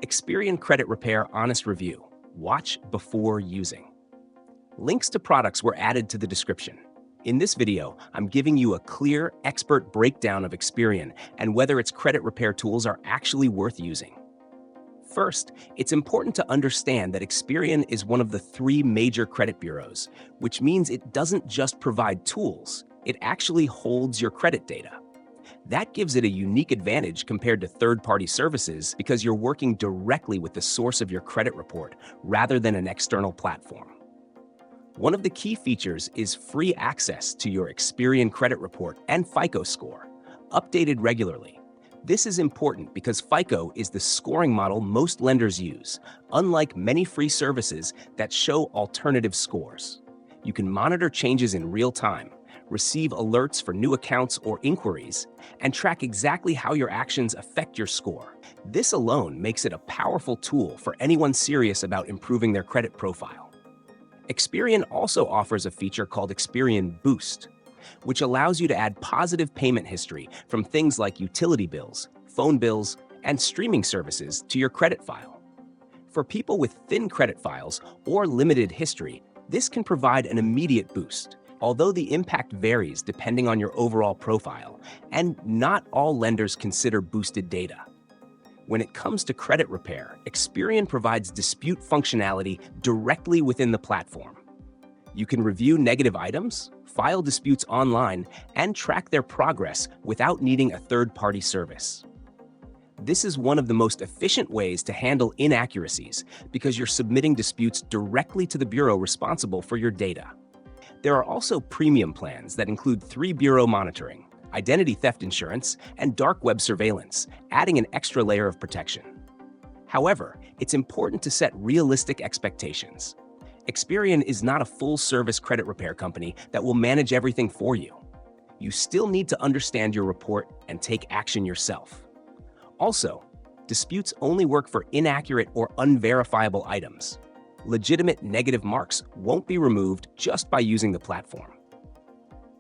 Experian Credit Repair Honest Review. Watch before using. Links to products were added to the description. In this video, I'm giving you a clear, expert breakdown of Experian and whether its credit repair tools are actually worth using. First, it's important to understand that Experian is one of the 3 major credit bureaus, which means it doesn't just provide tools, it actually holds your credit data. That gives it a unique advantage compared to third-party services because you're working directly with the source of your credit report rather than an external platform. One of the key features is free access to your Experian credit report and FICO score, updated regularly. This is important because FICO is the scoring model most lenders use, unlike many free services that show alternative scores. You can monitor changes in real time, receive alerts for new accounts or inquiries, and track exactly how your actions affect your score. This alone makes it a powerful tool for anyone serious about improving their credit profile. Experian also offers a feature called Experian Boost, which allows you to add positive payment history from things like utility bills, phone bills, and streaming services to your credit file. For people with thin credit files or limited history, this can provide an immediate boost, although the impact varies depending on your overall profile, and not all lenders consider boosted data. When it comes to credit repair, Experian provides dispute functionality directly within the platform. You can review negative items, file disputes online, and track their progress without needing a third-party service. This is one of the most efficient ways to handle inaccuracies because you're submitting disputes directly to the bureau responsible for your data. There are also premium plans that include 3 bureau monitoring, identity theft insurance, and dark web surveillance, adding an extra layer of protection. However, it's important to set realistic expectations. Experian is not a full-service credit repair company that will manage everything for you. You still need to understand your report and take action yourself. Also, disputes only work for inaccurate or unverifiable items. Legitimate negative marks won't be removed just by using the platform.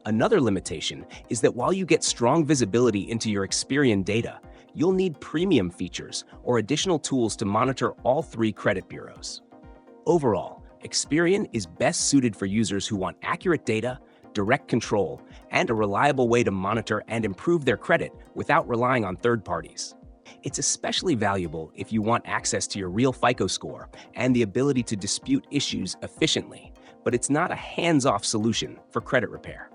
Another limitation is that while you get strong visibility into your Experian data, you'll need premium features or additional tools to monitor all 3 credit bureaus. Overall, Experian is best suited for users who want accurate data, direct control, and a reliable way to monitor and improve their credit without relying on third parties. It's especially valuable if you want access to your real FICO score and the ability to dispute issues efficiently, but it's not a hands-off solution for credit repair.